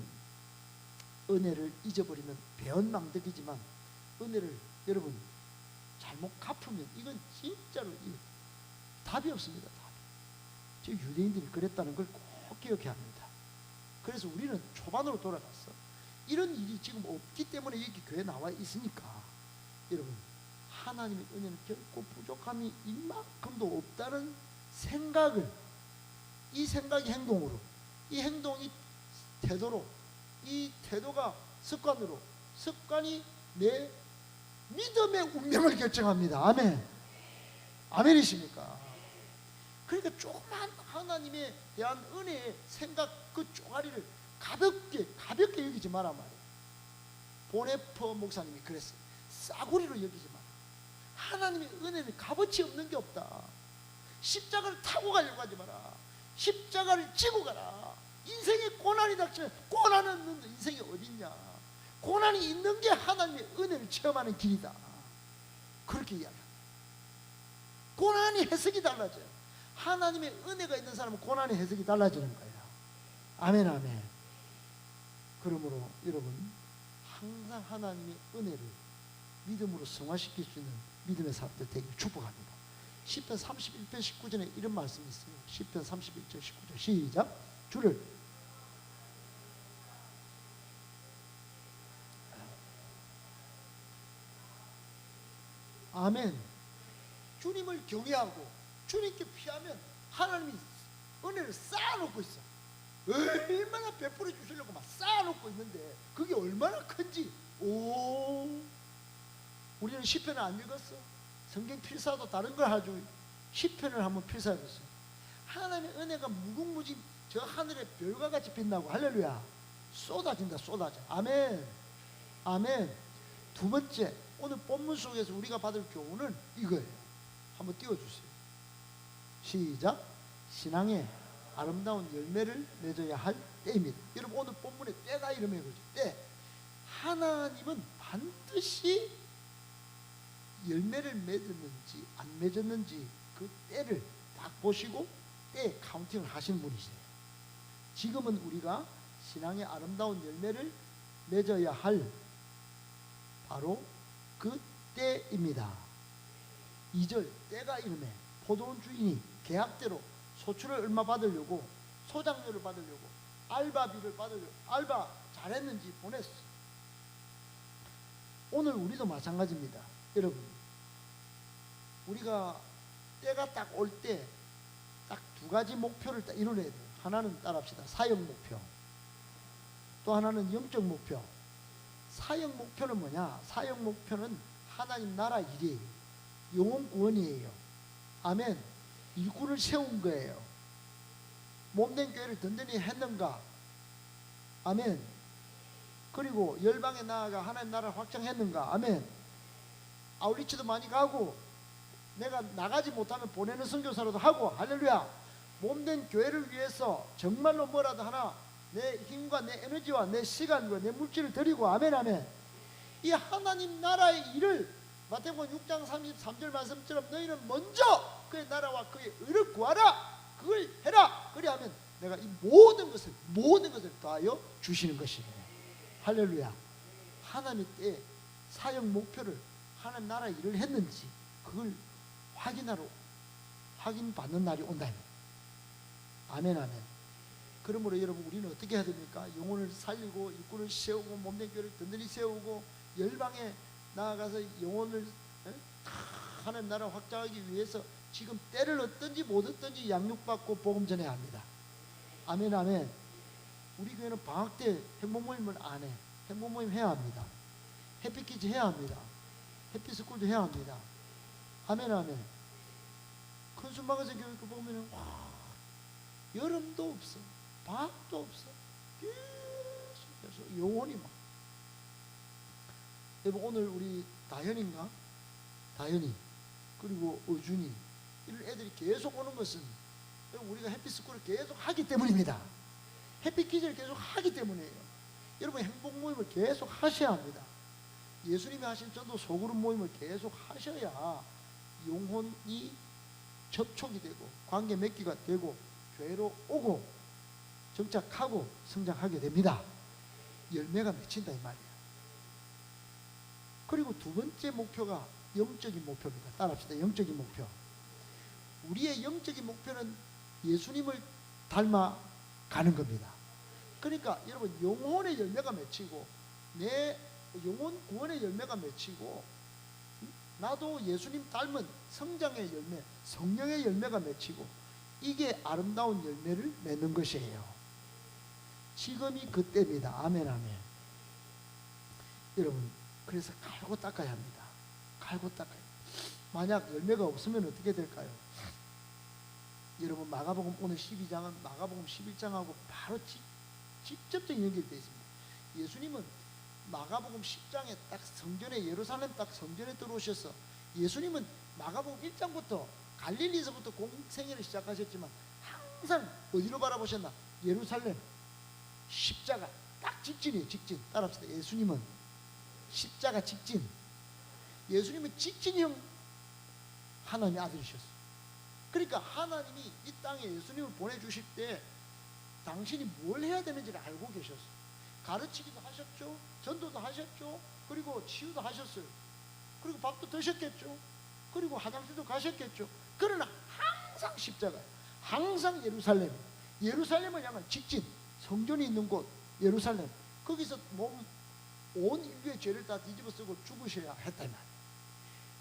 은혜를 잊어버리면 배은망덕이지만 은혜를 여러분 잘못 갚으면 이건 진짜로 답이 없습니다. 저 유대인들이 그랬다는 걸 꼭 기억해야 합니다. 그래서 우리는 초반으로 돌아갔어. 이런 일이 지금 없기 때문에 여기 교회에 나와 있으니까 여러분, 하나님의 은혜는 결코 부족함이 이만큼도 없다는 생각을, 이 생각이 행동으로, 이 행동이 태도로, 이 태도가 습관으로, 습관이 내 믿음의 운명을 결정합니다. 아멘. 아멘이십니까? 그러니까 조그만 하나님에 대한 은혜의 생각, 그 쪼가리를 가볍게 여기지 마라 말이에요. 보네퍼 목사님이 그랬어요. 싸구리로 여기지 마라. 하나님의 은혜는 값어치 없는 게 없다. 십자가를 타고 가려고 하지 마라. 십자가를 지고 가라. 인생에 고난이 닥치면 고난 없는 인생이 어딨냐. 고난이 있는 게 하나님의 은혜를 체험하는 길이다. 그렇게 이야기합니다. 고난이 해석이 달라져요. 하나님의 은혜가 있는 사람은 고난의 해석이 달라지는 거예요. 아멘, 아멘. 그러므로 여러분, 항상 하나님의 은혜를 믿음으로 성화시킬 수 있는 믿음의 사람들 되기를 축복합니다. 시편 31편 19절에 이런 말씀이 있어요. 시편 31절 19절 시작. 주를 아멘. 주님을 경외하고 주님께 피하면 하나님이 은혜를 쌓아놓고 있어. 얼마나 베풀어 주시려고 막 쌓아놓고 있는데 그게 얼마나 큰지. 우리는 시편을 안 읽었어? 성경 필사도 다른 걸 하죠. 시편을 한번 필사해봤어요. 하나님의 은혜가 무궁무진 저 하늘의 별과 같이 빛나고, 할렐루야, 쏟아진다. 쏟아져. 아멘, 아멘. 두 번째, 오늘 본문 속에서 우리가 받을 교훈은 이거예요. 한번 띄워주세요. 시작. 신앙의 아름다운 열매를 맺어야 할 때입니다. 여러분 오늘 본문의 때가 이름이에요. 때. 하나님은 반드시 열매를 맺었는지 안 맺었는지 그 때를 딱 보시고 때 카운팅을 하시는 분이세요. 지금은 우리가 신앙의 아름다운 열매를 맺어야 할 바로 그 때입니다. 2절 때가 이름에 포도원 주인이 계약대로 소출을 얼마 받으려고 소장료를 받으려고 알바비를 받으려고 알바 잘했는지 보냈어. 오늘 우리도 마찬가지입니다. 여러분 우리가 때가 딱 올 때 딱 두 가지 목표를 딱 이뤄내야 돼요. 하나는 따라합시다. 사역 목표. 또 하나는 영적 목표. 사역 목표는 뭐냐? 사역 목표는 하나님 나라 일이에요. 영혼 구원이에요. 아멘. 일꾼을 세운 거예요. 몸된 교회를 든든히 했는가? 아멘. 그리고 열방에 나아가 하나님 나라를 확장했는가? 아멘. 아울리치도 많이 가고 내가 나가지 못하면 보내는 선교사로도 하고 할렐루야. 몸된 교회를 위해서 정말로 뭐라도 하나 내 힘과 내 에너지와 내 시간과 내 물질을 드리고 아멘 아멘. 이 하나님 나라의 일을 마태복음 6장 33절 말씀처럼 너희는 먼저 그의 나라와 그의 의를 구하라. 그걸 해라. 그리하면 내가 이 모든 것을 더하여 주시는 것이에요. 할렐루야. 하나님의 때에 사역 목표를 하나님 나라의 일을 했는지 그걸 확인받는 날이 온다. 아멘 아멘. 그러므로 여러분 우리는 어떻게 해야 됩니까? 영혼을 살리고 일꾼을 세우고 몸된 교회를 든든히 세우고 열방에 나아가서 영혼을 하나님 나라 확장하기 위해서 지금 때를 얻든지 못 얻든지 양육받고 복음 전해야 합니다. 아멘 아멘. 우리 교회는 방학 때 행복모임을 안 해. 행복모임 해야 합니다. 해피키즈 해야 합니다. 해피스쿨도 해야 합니다. 아멘 아멘. 큰순방에서 교육 보면은 여름도 없어. 방학도 없어. 계속 영혼이 막. 여러분 오늘 우리 다현인가? 다현이 그리고 어준이 이런 애들이 계속 오는 것은 우리가 해피스쿨을 계속 하기 때문입니다. 해피키즈를 계속 하기 때문이에요. 여러분 행복 모임을 계속 하셔야 합니다. 예수님이 하신 전도 소그룹 모임을 계속 하셔야 영혼이 접촉이 되고 관계 맺기가 되고 교회로 오고 정착하고 성장하게 됩니다. 열매가 맺힌다 이 말이에요. 그리고 두 번째 목표가 영적인 목표입니다. 따라합시다. 영적인 목표. 우리의 영적인 목표는 예수님을 닮아 가는 겁니다. 그러니까 여러분 영혼의 열매가 맺히고 내 영혼 구원의 열매가 맺히고 나도 예수님 닮은 성장의 열매, 성령의 열매가 맺히고 이게 아름다운 열매를 맺는 것이에요. 지금이 그때입니다. 아멘 아멘. 여러분 그래서 갈고 닦아야 합니다. 갈고 닦아야. 만약 열매가 없으면 어떻게 될까요? 여러분 마가복음 오늘 12장은 마가복음 11장하고 바로 직접적인 연결되어 있습니다. 예수님은 마가복음 10장에 딱 성전에 예루살렘 딱 성전에 들어오셔서 예수님은 마가복음 1장부터 갈릴리에서부터 공생애를 시작하셨지만 항상 어디로 바라보셨나? 예루살렘 십자가 딱 직진이에요. 직진. 따라합시다. 예수님은 십자가 직진. 예수님은 직진형 하나님의 아들이셨어요. 그러니까 하나님이 이 땅에 예수님을 보내주실 때 당신이 뭘 해야 되는지를 알고 계셨어요. 가르치기도 하셨죠. 전도도 하셨죠. 그리고 치유도 하셨어요. 그리고 밥도 드셨겠죠. 그리고 화장실도 가셨겠죠. 그러나 항상 십자가예요. 항상 예루살렘. 예루살렘을 향한 직진. 성전이 있는 곳 예루살렘. 거기서 온 인류의 죄를 다 뒤집어 쓰고 죽으셔야 했다 이 말이에요.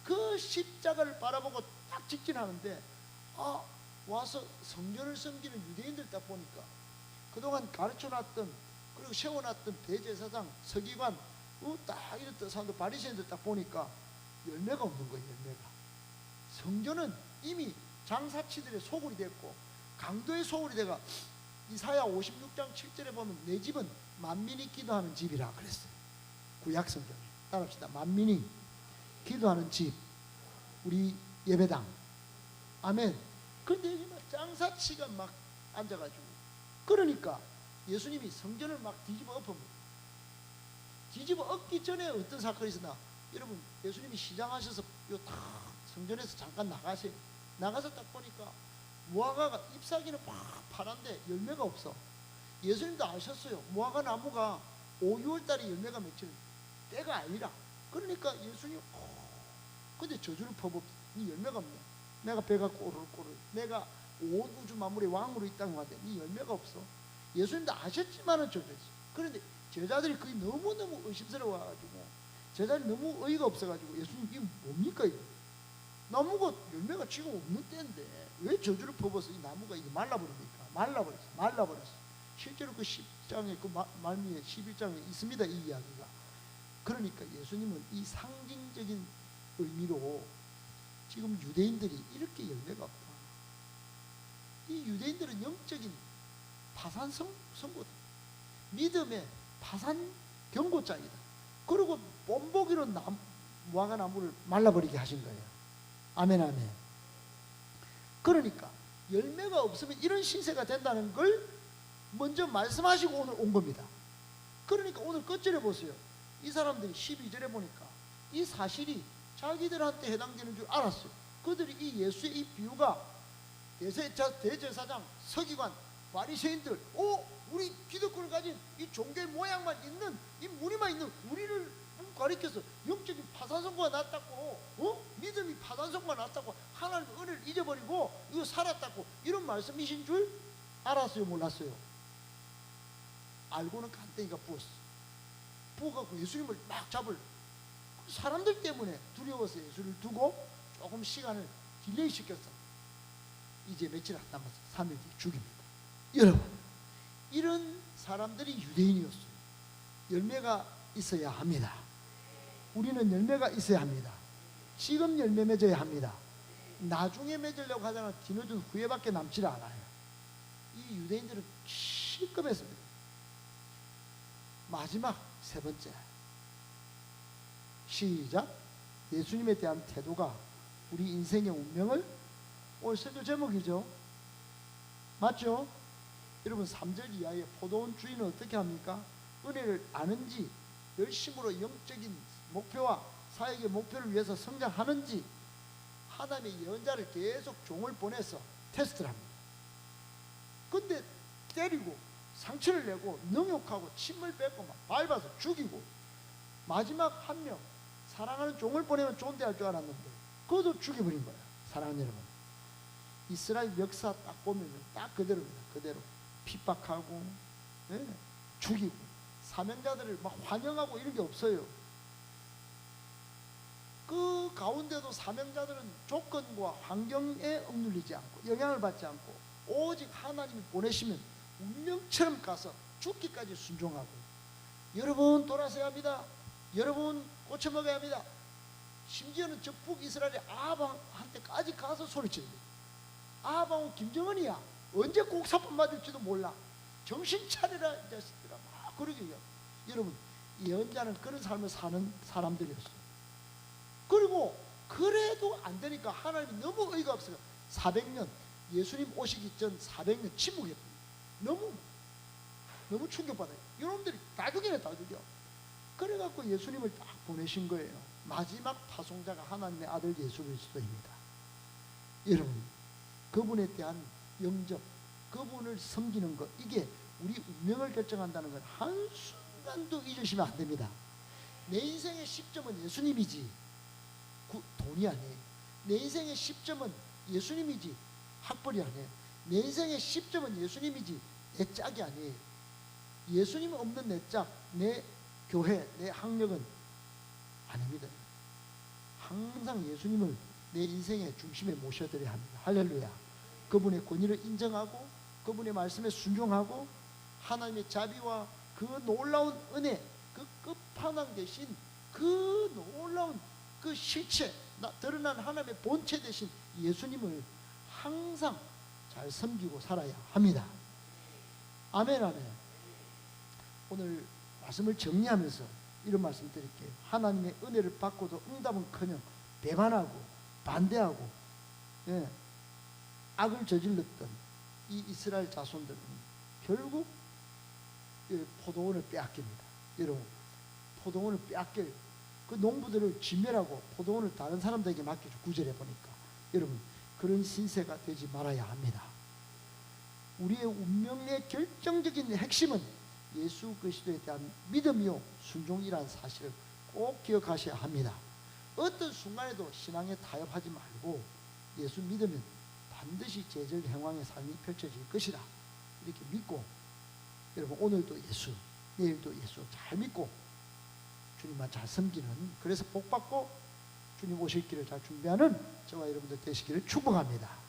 그 십자가를 바라보고 딱 직진하는데 와서 성전을 섬기는 유대인들 딱 보니까 그동안 가르쳐놨던 그리고 세워놨던 대제사장 서기관 딱 이랬던 사람들 바리새인들 딱 보니까 열매가 없는 거예요. 열매가. 성전은 이미 장사치들의 소굴이 됐고 강도의 소굴이 돼가 이사야 56장 7절에 보면 내 집은 만민이 기도하는 집이라 그랬어요. 구약 성경에. 따라합시다. 만민이 기도하는 집. 우리 예배당. 아멘. 근데 장사치가 막 앉아가지고. 그러니까 예수님이 성전을 막 뒤집어 엎어버려. 뒤집어 엎기 전에 어떤 사건이 있었나? 여러분, 예수님이 시장하셔서 요 탁 성전에서 잠깐 나가세요. 나가서 딱 보니까 무화과가 잎사귀는 막 파란데 열매가 없어. 예수님도 아셨어요. 무화과 나무가 5, 6월 달에 열매가 맺힐 때가 아니라. 그러니까 예수님 근데 저주를 퍼붓. 네 열매가 없네. 내가 배가 꼬르륵꼬르. 내가 온 우주 만물의 왕으로 이 땅에 왔는데 네 열매가 없어. 예수님도 아셨지만은 저주지. 그런데 제자들이 그게 너무너무 의심스러워가지고, 제자들이 너무 어이가 없어가지고, 예수님 이게 뭡니까 이거? 나무가 열매가 지금 없는 때인데 왜 저주를 퍼붓어서 이 나무가 이게 말라버립니까? 말라버렸어. 실제로 그 10장에 그 말미에 11장에 있습니다, 이 이야기가. 그러니까 예수님은 이 상징적인 의미로 지금 유대인들이 이렇게 열매가 없다. 이 유대인들은 영적인 파산 선고다. 믿음의 파산 경고장이다. 그리고 본보기로 무화과 나무를 말라버리게 하신 거예요. 아멘, 아멘. 그러니까 열매가 없으면 이런 신세가 된다는 걸 먼저 말씀하시고 오늘 온 겁니다. 그러니까 오늘 끝절에 보세요. 이 사람들이 12절에 보니까 이 사실이 자기들한테 해당되는 줄 알았어요. 그들이 이 예수의 이 비유가 대제사장, 서기관, 바리새인들, 우리 기득권을 가진 이 종교의 모양만 있는 이 무리만 있는 우리를 가리켜서 영적인 파산선고가 났다고, 믿음이 파산선고가 났다고, 하나님의 은혜를 잊어버리고 이거 살았다고, 이런 말씀이신 줄 알았어요, 몰랐어요? 알고는 간땡이가 부었어. 부어갖고 예수님을 막 잡을, 사람들 때문에 두려워서 예수를 두고 조금 시간을 딜레이 시켰어. 이제 며칠 안 남았어. 3일 뒤에 죽입니다. 여러분, 이런 사람들이 유대인이었어요. 열매가 있어야 합니다. 우리는 열매가 있어야 합니다. 지금 열매 맺어야 합니다. 나중에 맺으려고 하잖아. 뒤늦은 후회밖에 남지 않아요. 이 유대인들은 시급했습니다. 마지막 세 번째, 시작. 예수님에 대한 태도가 우리 인생의 운명을, 오늘 설교 제목이죠. 맞죠? 여러분, 3절 이하의 포도원 주인은 어떻게 합니까? 은혜를 아는지, 열심으로 영적인 목표와 사역의 목표를 위해서 성장하는지, 하나님의 예언자를 계속 종을 보내서 테스트를 합니다. 근데 때리고 상처를 내고 능욕하고 침을 뱉고 막 밟아서 죽이고, 마지막 한 명 사랑하는 종을 보내면 좋은 데 할 줄 알았는데 그것도 죽여버린 거야. 사랑하는 여러분, 이스라엘 역사 딱 보면 딱 그대로입니다. 그대로 핍박하고, 죽이고, 사명자들을 막 환영하고 이런 게 없어요. 그 가운데도 사명자들은 조건과 환경에 억눌리지 않고 영향을 받지 않고 오직 하나님이 보내시면 운명처럼 가서 죽기까지 순종하고, 여러분 돌아서야 합니다. 여러분 고쳐먹어야 합니다. 심지어는 저 북이스라엘의 아방한테까지 가서 소리칩니다. 아방은 김정은이야. 언제 곡사판 맞을지도 몰라. 정신 차리라 이 자식들아. 막 그러게요. 여러분, 예언자는 그런 삶을 사는 사람들이었어요. 그리고 그래도 안 되니까 하나님이 너무 의의가 없어요. 400년, 예수님 오시기 전 400년 침묵했거든요. 너무 충격받아요. 이놈들이 다 죽이네, 다 죽여. 그래갖고 예수님을 딱 보내신 거예요. 마지막 파송자가 하나님의 아들 예수 그리스도입니다. 여러분, 그분에 대한 영접, 그분을 섬기는 것, 이게 우리 운명을 결정한다는 건 한순간도 잊으시면 안 됩니다. 내 인생의 10점은 예수님이지 돈이 아니에요. 내 인생의 10점은 예수님이지 학벌이 아니에요. 내 인생의 10점은 예수님이지 내 짝이 아니에요. 예수님 없는 내 짝, 내 교회, 내 학력은 아닙니다. 항상 예수님을 내 인생의 중심에 모셔드려야 합니다. 할렐루야. 그분의 권위를 인정하고 그분의 말씀에 순종하고 하나님의 자비와 그 놀라운 은혜, 그 끝판왕 대신 그 놀라운 그 실체, 드러난 하나님의 본체 대신 예수님을 항상 잘 섬기고 살아야 합니다. 아멘, 아멘. 오늘 말씀을 정리하면서 이런 말씀 드릴게요. 하나님의 은혜를 받고도 응답은커녕 배반하고 반대하고, 악을 저질렀던 이 이스라엘 자손들은 결국 포도원을 빼앗깁니다. 여러분, 포도원을 빼앗겨요. 그 농부들을 진멸하고 포도원을 다른 사람들에게 맡기죠. 9절에 보니까. 여러분, 그런 신세가 되지 말아야 합니다. 우리의 운명의 결정적인 핵심은 예수 그리스도에 대한 믿음이요 순종이라는 사실을 꼭 기억하셔야 합니다. 어떤 순간에도 신앙에 타협하지 말고 예수 믿으면 반드시 제절 행왕의 삶이 펼쳐질 것이다, 이렇게 믿고, 여러분 오늘도 예수, 내일도 예수 잘 믿고 주님만 잘 섬기는, 그래서 복받고 주님 오실 길을 잘 준비하는 저와 여러분들 되시기를 축복합니다.